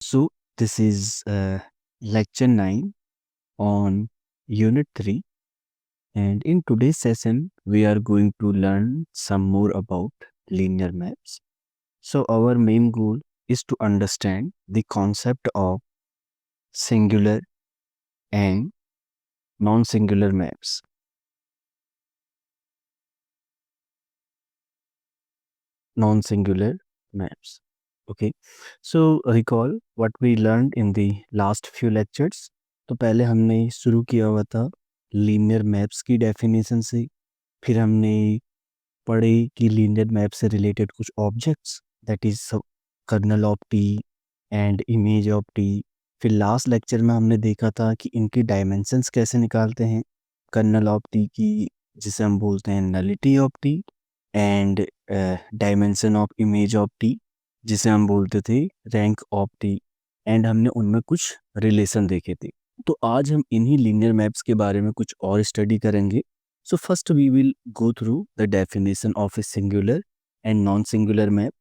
So, this is lecture 9 on Unit 3, and in today's session, we are going to learn some more about linear maps. So, our main goal is to understand the concept of singular and non singular maps. Non singular maps. Okay, so recall what we learned in the last few lectures. तो पहले हमने शुरू किया हुआ था linear maps की definition से, फिर हमने पढ़े कि लीनियर मैप से रिलेटेड कुछ objects, that is kernel of T and image of T. फिर लास्ट लेक्चर में हमने देखा था कि इनकी डायमेंशंस कैसे निकालते हैं कर्नल ऑफ टी की, जिसे हम बोलते हैं nullity of T, and dimension of image of T, जिसे हम बोलते थे रैंक ऑफ टी, एंड हमने उनमें कुछ रिलेशन देखे थे। तो आज हम इन्हीं लीनियर मैप्स के बारे में कुछ और स्टडी करेंगे। So first we will go through the definition of a singular and non-singular map.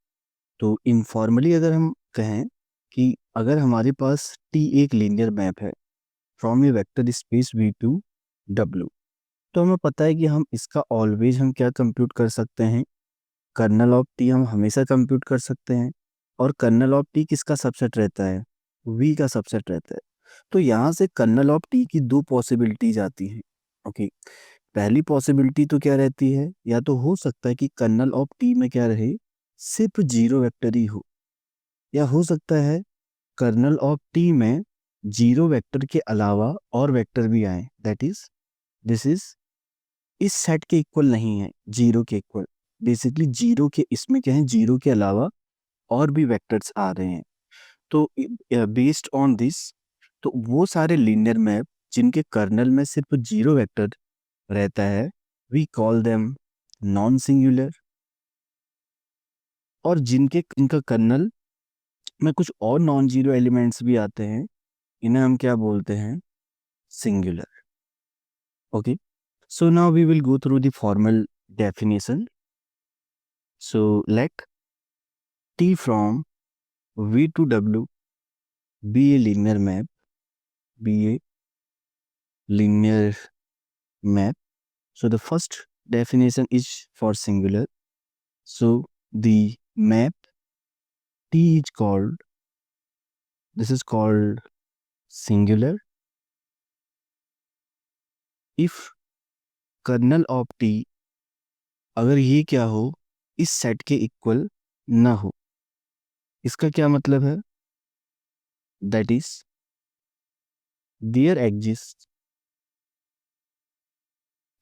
तो इनफॉर्मली अगर हम कहें कि अगर हमारे पास T एक लीनियर मैप है from a vector space V to W, तो हमें पता है कि हम इसका ऑलवेज हम क्या कंप्यूट कर सकते हैं, कर्नल ऑफ T हम हमेशा कंप्यूट कर सकते हैं। और कर्नल ऑफ T किसका सबसेट रहता है, V का सबसेट रहता है। तो यहाँ से कर्नल ऑफ T की दो पॉसिबिलिटीज आती हैं। ओके, पहली पॉसिबिलिटी तो क्या रहती है, या तो हो सकता है कि कर्नल ऑफ टी में क्या रहे, सिर्फ जीरो वेक्टर ही हो, या हो सकता है कर्नल ऑफ टी में जीरो वेक्टर के अलावा और वेक्टर भी आए, दैट इज दिस इज इस सेट के इक्वल नहीं है, जीरो के इक्वल। बेसिकली जीरो के इसमें क्या है, जीरो के अलावा और भी वेक्टर्स आ रहे हैं। तो बेस्ड ऑन दिस, तो वो सारे लीनियर मैप जिनके कर्नल में सिर्फ जीरो वेक्टर रहता है, we call them non singular. और जिनके इनका कर्नल में कुछ और नॉन जीरो एलिमेंट्स भी आते हैं, इन्हें हम क्या बोलते हैं, singular. Okay, so now we will go through the formal definition. So let T from V to W be a linear map, be a linear map. So the first definition is for singular. So the map T is called, this is called singular if kernel of T, अगर ये क्या हो, इस set के equal ना हो। इसका क्या मतलब है, that is there exist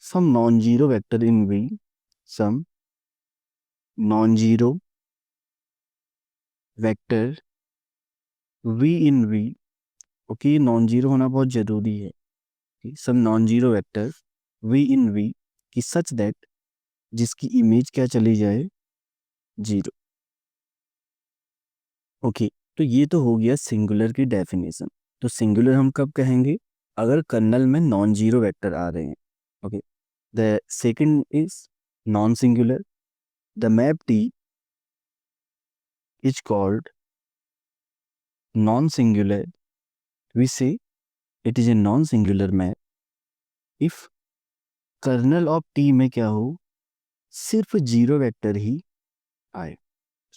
some non zero vector in V, some non zero vector V in V। Okay, non zero होना बहुत जरूरी है। Some non zero vector V in V की सच दैट, जिसकी इमेज क्या चली जाए, जीरो। ओके, तो ये तो हो गया सिंगुलर की डेफिनेशन। तो सिंगुलर हम कब कहेंगे, अगर कर्नल में नॉन जीरो वेक्टर आ रहे हैं। Okay, the second is non singular, the map T is called non singular, we say it is a non singular map if kernel of T में क्या हो, सिर्फ जीरो वेक्टर ही आए।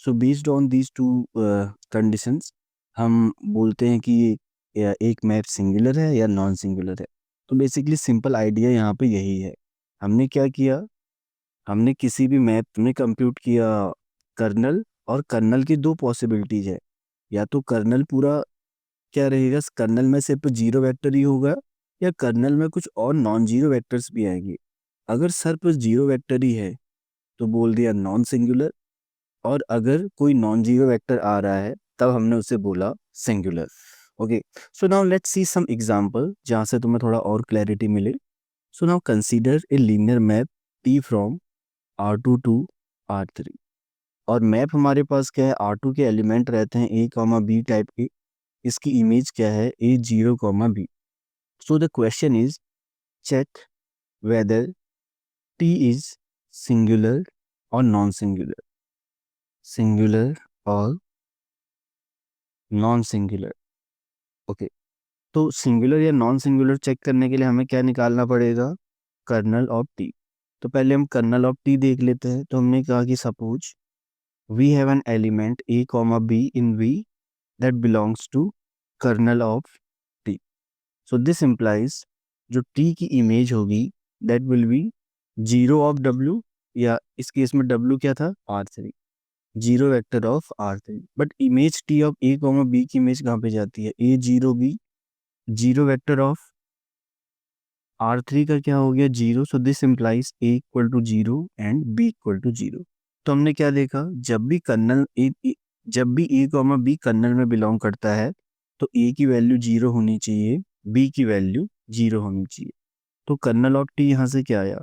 So based on these two conditions हम बोलते हैं कि या एक मैप सिंगुलर है या नॉन सिंगुलर है। तो बेसिकली सिंपल आइडिया यहाँ पे यही है। हमने क्या किया, हमने किसी भी मैप में कंप्यूट किया कर्नल, और कर्नल की दो पॉसिबिलिटीज है, या तो कर्नल पूरा क्या रहेगा, कर्नल में सिर्फ जीरो वेक्टर ही होगा, या कर्नल में कुछ और नॉन जीरो वेक्टर्स भी आएंगे। अगर सिर्फ जीरो वेक्टर ही है तो बोल दिया नॉन सिंगुलर, और अगर कोई नॉन जीरो वेक्टर आ रहा है तब हमने उसे बोला singular. Okay, so now let's see some example जहां से तुम्हें थोड़ा और क्लैरिटी मिले। So now consider a linear map T from R2 to R3। और मैप हमारे पास क्या है, R2 के एलिमेंट रहते हैं A, B टाइप के, इसकी इमेज क्या है, A0, B। So the question is check whether T is singular और नॉन सिंगुलर, सिंगुलर और नॉन सिंगुलर। ओके, तो सिंगुलर या नॉन सिंगुलर चेक करने के लिए हमें क्या निकालना पड़ेगा? Kernel of T. तो पहले हम कर्नल ऑफ टी देख लेते हैं। तो हमने कहा कि suppose we have an element a comma b in V that belongs to kernel of T. So this implies जो T की इमेज होगी that will be 0 of W, या इस केस में W क्या था? R3, zero vector of R3। But image T of A comma B की image कहाँ पे जाती है? A0 B, zero vector of R3 का क्या हो गया? 0। So this implies A equal to 0 and B equal to 0। तो हमने क्या देखा? जब भी A कॉमा B कर्नल में बिलोंग करता है तो A की वैल्यू 0 होनी चाहिए, B की वैल्यू 0 होनी चाहिए। तो कर्नल ऑफ T यहाँ से क्या आया?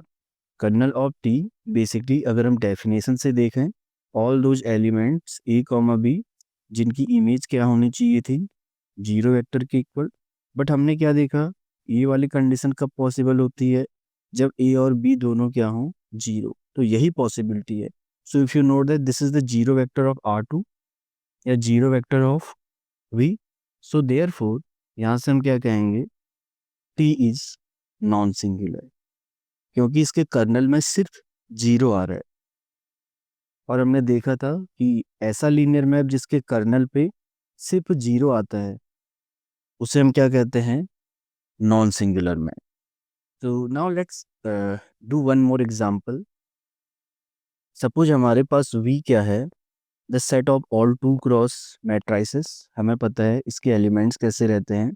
कर्नल ऑफ T बेसिकली अगर हम डेफिनेशन से देखें, all those elements A comma B जिनकी इमेज क्या होनी चाहिए थी? 0 वेक्टर के इक्वल। बट हमने क्या देखा? ये वाली कंडीशन कब पॉसिबल होती है? जब ए और बी दोनों क्या हों? 0। तो यही पॉसिबिलिटी है। So if you note that this is the zero vector of R2 या zero vector of V, so therefore यहाँ से हम क्या कहेंगे? T इज नॉन सिंगुलर, क्योंकि इसके कर्नल में सिर्फ 0 आ रहा है। और हमने देखा था कि ऐसा लीनियर मैप जिसके कर्नल पे सिर्फ 0 आता है उसे हम क्या कहते हैं? Non singular map. So now let's do one more example. Suppose हमारे पास V क्या है? The set of all two cross matrices। हमें पता है इसके एलिमेंट्स कैसे रहते हैं?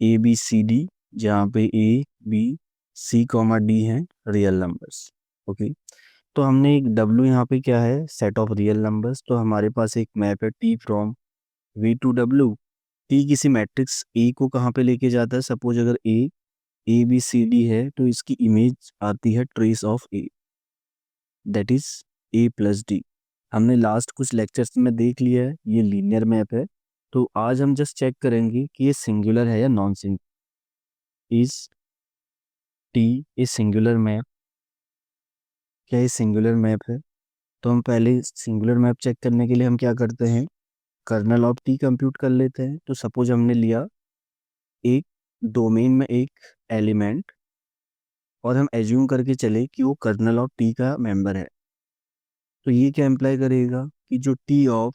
A B C D, जहाँ पे A B C D हैं रियल नंबर्स। ओके, तो हमने एक W यहाँ पे क्या है? Set of real numbers. तो हमारे पास एक मैप है T from V to W। T किसी मैट्रिक्स A को कहाँ पे लेके जाता है? सपोज अगर A B C D है तो इसकी इमेज आती है trace of A, that is A plus D. हमने लास्ट कुछ लेक्चर्स में देख लिया है ये लीनियर मैप है। तो आज हम जस्ट चेक करेंगे कि ये सिंगुलर है या non singular. Is T a singular map? क्या ये सिंगुलर मैप है? तो हम पहले सिंगुलर मैप चेक करने के लिए हम क्या करते हैं? कर्नल ऑफ टी कंप्यूट कर लेते हैं। तो सपोज हमने लिया एक डोमेन में एक एलिमेंट और हम एज्यूम करके चले कि वो कर्नल ऑफ टी का मेंबर है। तो ये क्या इम्प्लाई करेगा कि जो T of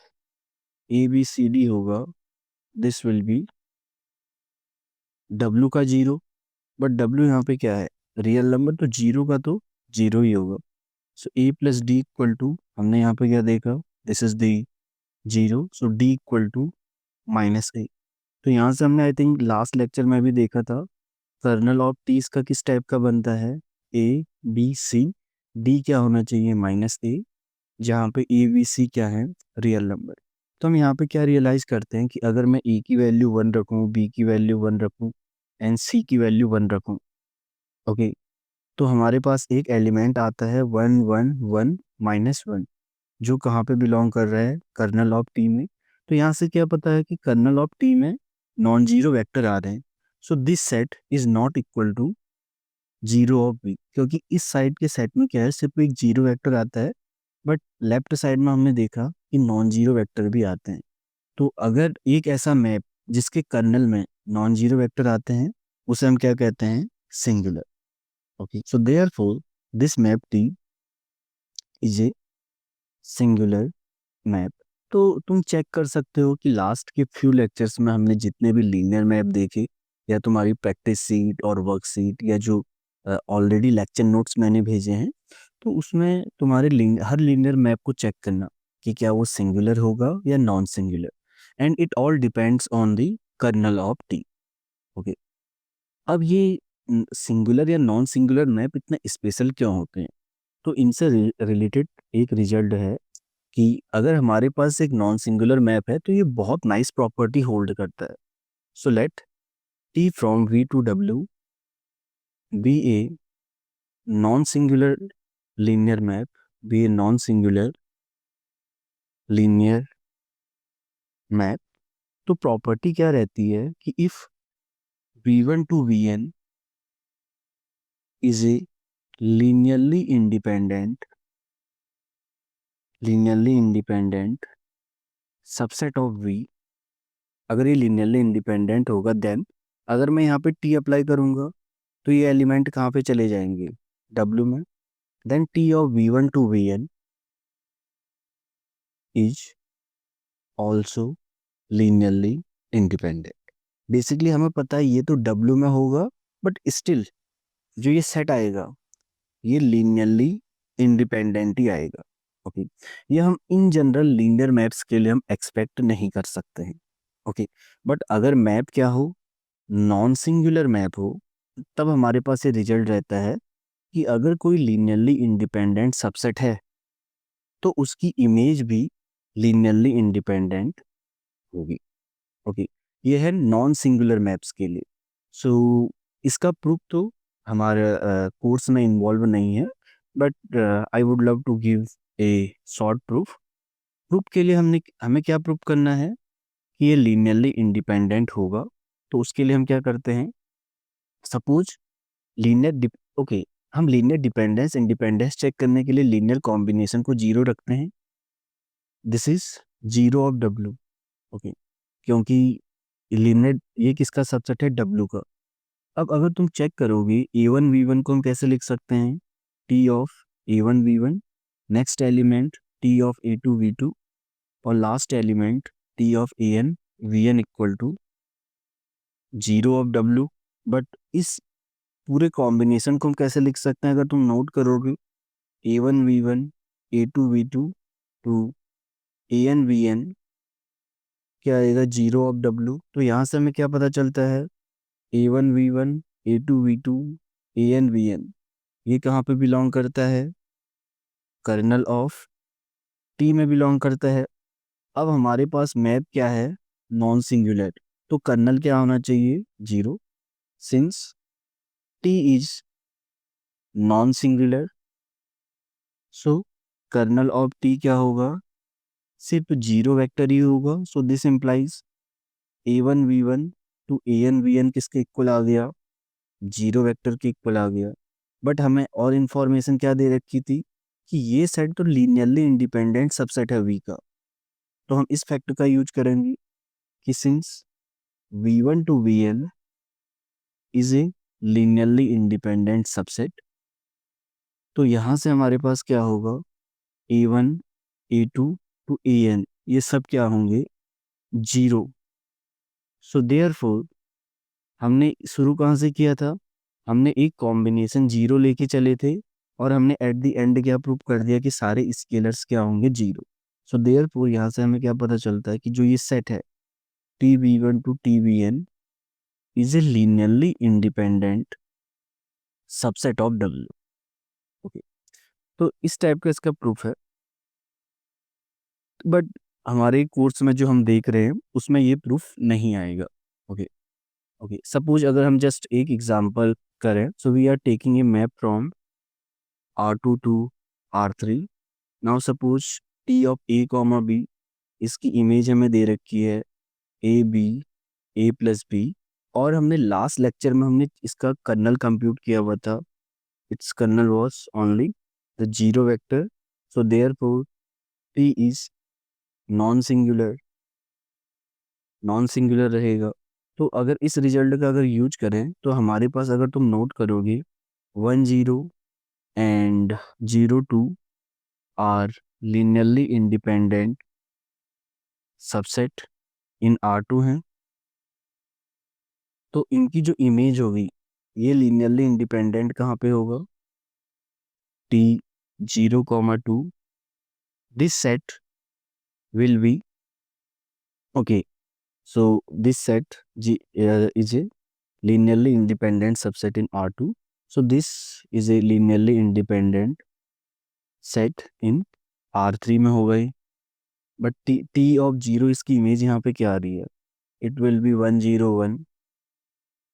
A B C D होगा दिस विल बी W का 0। बट W यहाँ पे क्या है? रियल नंबर, तो 0 का तो 0 ही होगा। So A plus D equal to, हमने यहाँ पे क्या देखा? This is the 0, so D equal to -A। तो यहाँ से हमने आई थिंक लास्ट लेक्चर में भी देखा था कर्नल ऑफ टी इसका किस टाइप का बनता है? A B C, D क्या होना चाहिए? -A, जहाँ पे ABC क्या है? Real number. तो हम यहाँ पे क्या रियलाइज करते हैं कि अगर मैं A की वैल्यू 1 रखूँ, B की वैल्यू 1 रखूँ एंड C की वैल्यू 1 रखूँ, ओके, तो हमारे पास एक एलिमेंट आता है 1 1 1 -1, जो कहाँ पे बिलोंग कर रहा है? कर्नल ऑफ टी में। तो यहाँ से क्या पता है कि कर्नल ऑफ टी में नॉन जीरो वेक्टर आ रहे हैं। So this set is not equal to 0 of B, क्योंकि इस साइड के सेट में क्या है? सिर्फ एक जीरो वेक्टर आता है। बट लेफ्ट साइड में हमने देखा कि नॉन जीरो वेक्टर भी आते हैं। तो अगर एक ऐसा मैप जिसके कर्नल में नॉन जीरो वेक्टर आते हैं उसे हम क्या कहते हैं? Singular. Okay, so therefore this map T is a singular map. तो तुम चेक कर सकते हो कि लास्ट के फ्यू लेक्चर्स में हमने जितने भी लीनियर मैप देखे, या तुम्हारी प्रैक्टिस सीट और वर्कशीट या जो ऑलरेडी लेक्चर नोट्स मैंने भेजे हैं, तो उसमें तुम्हारे हर लीनियर मैप को चेक करना कि क्या वो सिंगुलर होगा या non singular, and it all depends on the kernel of T. Okay, अब ये सिंगुलर या नॉन सिंगुलर मैप इतने स्पेशल क्यों होते हैं? तो इनसे रिलेटेड एक रिजल्ट है कि अगर हमारे पास एक नॉन सिंगुलर मैप है तो ये बहुत नाइस प्रॉपर्टी होल्ड करता है। So let T from V to W be a non singular linear map, be a non singular linear map. तो प्रॉपर्टी क्या रहती है कि if V1 to Vn is a linearly independent subset of V, अगर ये linearly independent होगा then अगर मैं यहाँ पे टी अप्लाई करूँगा तो ये एलिमेंट कहाँ पे चले जाएंगे, डब्ल्यू में। Then T of v1 to vn is also linearly independent. Basically हमें पता है ये तो डब्ल्यू में होगा, बट स्टिल जो ये सेट आएगा ये लीनियरली इंडिपेंडेंट ही आएगा। ओके, ये हम इन जनरल लीनियर मैप्स के लिए हम एक्सपेक्ट नहीं कर सकते हैं। ओके, बट अगर मैप क्या हो, नॉन सिंगुलर मैप हो, तब हमारे पास ये रिजल्ट रहता है कि अगर कोई लीनियरली इंडिपेंडेंट सबसेट है तो उसकी इमेज भी लीनियरली इंडिपेंडेंट होगी। ओके, ये है नॉन सिंगुलर मैप्स के लिए। सो इसका प्रूफ तो हमारे कोर्स में इन्वॉल्व नहीं है, but I would love to give a short proof. Proof के लिए हमें क्या प्रूफ करना है कि ये लीनियरली इंडिपेंडेंट होगा। तो उसके लिए हम क्या करते हैं, सपोज लीनियर ओके, हम लीनियर डिपेंडेंस इंडिपेंडेंस चेक करने के लिए लीनियर कॉम्बिनेशन को जीरो रखते हैं। This is zero of W. Okay, क्योंकि लीनियर ये किसका सबसेट है, डब्ल्यू का। अब अगर तुम चेक करोगे a1 v1 को हम कैसे लिख सकते हैं, T of a1 v1, next element T of a2 v2 और last element T of an vn equal to zero of w। But इस पूरे कॉम्बिनेशन को हम कैसे लिख सकते हैं, अगर तुम नोट करोगे a1 v1 a2 v2 to an vn क्या आएगा, जीरो ऑफ w। तो यहाँ से हमें क्या पता चलता है, a1 v1 a2 v2 an vn ये कहाँ पे बिलोंग करता है, कर्नल ऑफ टी में बिलोंग करता है। अब हमारे पास मैप क्या है, नॉन सिंगुलर, तो कर्नल क्या होना चाहिए, zero. Since T is non singular, so kernel of T क्या होगा, सिर्फ जीरो वेक्टर ही होगा। So this implies a1 v1 to an vn किसके इक्वल आ गया, जीरो वेक्टर के इक्वल आ गया। बट हमें और इंफॉर्मेशन क्या दे रखी थी कि ये सेट तो लीनियरली इंडिपेंडेंट सबसेट है वी का। तो हम इस फैक्ट का यूज करेंगे कि since v1 to vn is a linearly independent subset, तो यहाँ से हमारे पास क्या होगा, a1 a2 टू an ये सब क्या होंगे, जीरो। सो देयरफॉर हमने शुरू कहाँ से किया था, हमने एक कॉम्बिनेशन जीरो लेके चले थे और हमने एट द एंड क्या प्रूव कर दिया कि सारे स्केलर्स क्या होंगे, जीरो। सो देयरफॉर यहाँ से हमें क्या पता चलता है कि जो ये सेट है T V one to T V N is a linearly independent subset of W. Okay, तो इस टाइप का इसका प्रूफ है। बट हमारे कोर्स में जो हम देख रहे हैं उसमें ये प्रूफ नहीं आएगा। ओके, ओके, सपोज अगर हम जस्ट एक एग्जांपल करें, so we are taking a map from R2 to R3। Now suppose T of A comma B, इसकी इमेज हमें दे रखी है A B A plus B, और हमने लास्ट लेक्चर में हमने इसका कर्नल कंप्यूट किया हुआ था। It's kernel was only the zero vector, so therefore T is non singular, non singular रहेगा। तो अगर इस रिजल्ट का अगर यूज करें तो हमारे पास अगर तुम नोट करोगे 1 0 and 0 2 are linearly independent subset in R2 हैं, तो इनकी जो इमेज होगी ये लीनियरली इंडिपेंडेंट कहाँ पे होगा, T0, 2। This set will be okay, so this set is a linearly independent subset in R2, so this is a linearly independent set in R3 में हो गई। बट t ऑफ जीरो इसकी image यहाँ पे क्या आ रही है, इट विल बी 1 0 1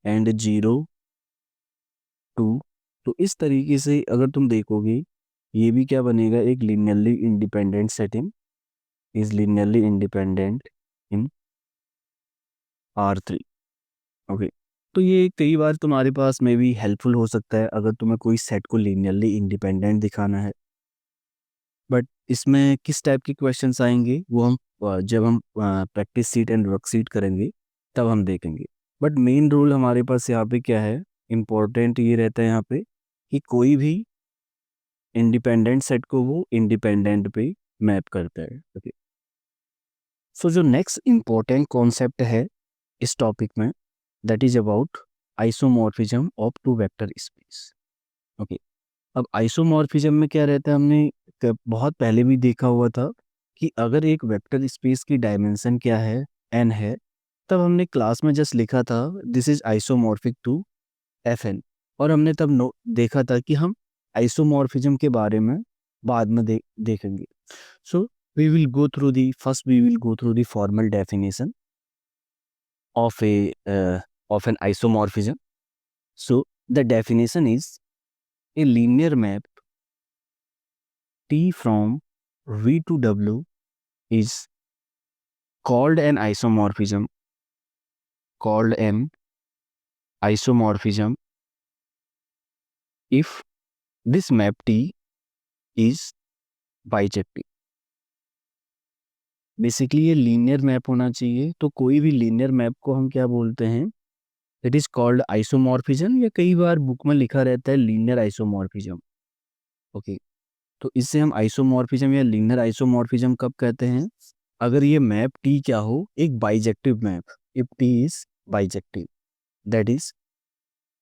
एंड 0 2। तो इस तरीके से अगर तुम देखोगे ये भी क्या बनेगा, एक linearly independent setting is linearly independent in R3। Okay, तो ये कई बार तुम्हारे पास में भी हेल्पफुल हो सकता है अगर तुम्हें कोई सेट को लीनियरली इंडिपेंडेंट दिखाना है। बट इसमें किस टाइप के क्वेश्चंस आएंगे वो हम जब हम प्रैक्टिस सीट एंड वर्कशीट करेंगे तब हम देखेंगे। बट मेन रूल हमारे पास यहाँ पे क्या है, इम्पोर्टेंट ये रहता है यहाँ पे कि कोई भी इंडिपेंडेंट सेट को वो इंडिपेंडेंट पे मैप करता है। ओके, सो जो नेक्स्ट इम्पोर्टेंट कॉन्सेप्ट है इस टॉपिक में, that is about isomorphism of two vector space. Okay, अब आइसोमॉर्फिज्म में क्या रहता है, हमने बहुत पहले भी देखा हुआ था कि अगर एक वेक्टर स्पेस की डायमेंशन क्या है, n है, तब हमने क्लास में जस्ट लिखा था this is isomorphic to Fn, और हमने तब देखा था कि हम आइसोमॉर्फिज्म के बारे में बाद में देखेंगे। So we will go through the first we will go through the formal definition of of an isomorphism. So the definition is a linear map T from V to W is called an isomorphism if this map T is bijective। Basically ये linear map होना चाहिए, तो कोई भी linear map को हम क्या बोलते हैं, इट इज कॉल्ड आइसोमॉर्फिज्म, या कई बार बुक में लिखा रहता है लीनियर आइसोमॉर्फिज्म। ओके, तो इससे हम आइसोमॉर्फिज्म या लीनियर आइसोमॉर्फिज्म कब कहते हैं, अगर ये मैप टी क्या हो, एक bijective map, if T is bijective, that is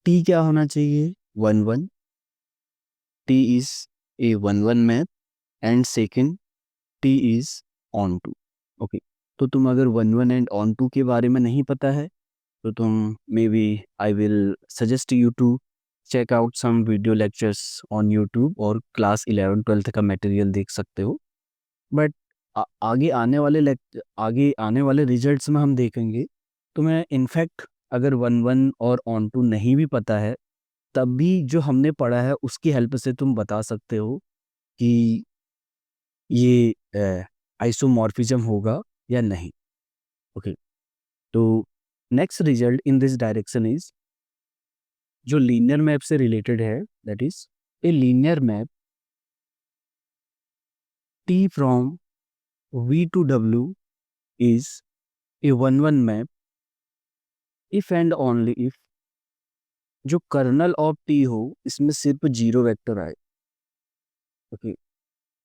T क्या होना चाहिए, 1 1, T is a 1 1 map, and second T is onto. Okay, तो तुम अगर 1 1 एंड ऑन टू के बारे में नहीं पता है तो तुम maybe I will suggest you to check out some video lectures on YouTube, और क्लास 11 12 का मटेरियल देख सकते हो। बट आगे आने वाले रिजल्ट्स में हम देखेंगे, तो मैं इनफैक्ट अगर 1 1 और ऑन टू नहीं भी पता है, तब भी जो हमने पढ़ा है उसकी हेल्प से तुम बता सकते हो कि ये आइसोमॉर्फिज्म होगा या नहीं। ओके, तो next result in this direction is जो लीनियर मैप से रिलेटेड है, that is a linear map T from V to W is a 1 1 map if and only if जो कर्नल ऑफ टी हो इसमें सिर्फ जीरो वेक्टर आए। Okay,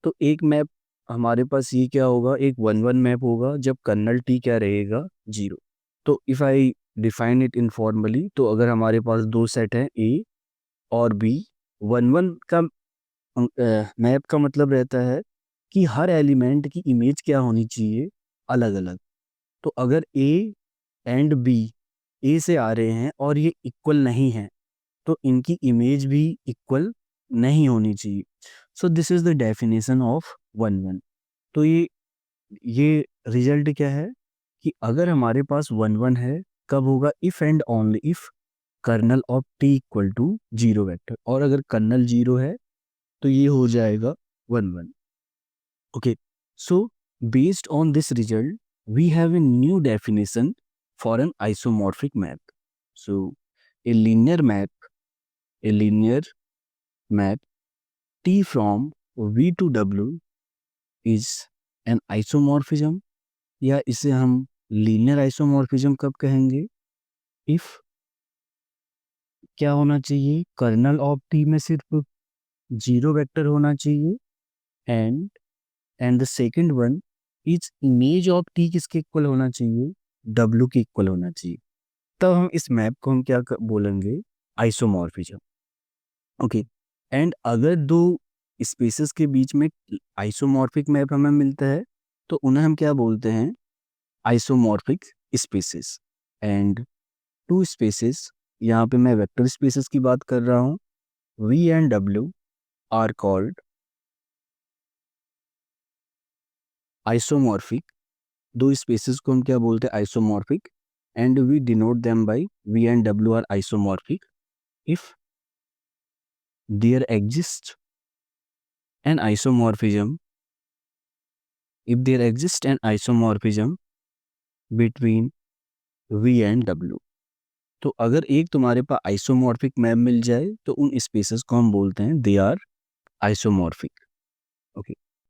तो एक मैप हमारे पास ये क्या होगा, एक 1 1 मैप होगा जब कर्नल टी क्या रहेगा, जीरो। तो if I define it informally, तो अगर हमारे पास दो सेट हैं ए और बी, 1 1 का मैप का मतलब रहता है कि हर एलिमेंट की इमेज क्या होनी चाहिए, अलग अलग। तो अगर ए एंड बी ए से आ रहे हैं और ये इक्वल नहीं है, तो इनकी इमेज भी इक्वल नहीं होनी चाहिए। So this is the definition of 1 1। तो ये रिजल्ट क्या है कि अगर हमारे पास 1 1 है, कब होगा, if and only if kernel of T equal to zero vector, और अगर कर्नल जीरो है तो ये हो जाएगा 1 1। Okay, so based on this result we have a new definition for an isomorphic map. So a linear map T from V to W is an isomorphism, या इसे हम लीनियर आइसोमॉर्फिज्म कब कहेंगे, इफ क्या होना चाहिए, कर्नल ऑफ टी में सिर्फ जीरो वेक्टर होना चाहिए, and the second one is image of T किसके इक्वल होना चाहिए, W के इक्वल होना चाहिए। तब हम इस मैप को हम क्या बोलेंगे, आइसोमॉर्फिज्म। ओके, एंड अगर दो स्पेसेस के बीच में आइसोमॉर्फिक मैप हमें मिलता है, तो उन्हें हम क्या बोलते हैं, isomorphic spaces. And two spaces, यहाँ पे मैं वेक्टर स्पेसेस की बात कर रहा हूँ, V and W are called isomorphic. दो स्पेसेस को हम क्या बोलते हैं, isomorphic, and we denote them by V and W are isomorphic if there exist an isomorphism between V and W। तो अगर एक तुम्हारे पास आइसोमॉर्फिक मैप मिल जाए, तो उन स्पेसेस को हम बोलते हैं दे आर आइसोमॉर्फिक। ओके,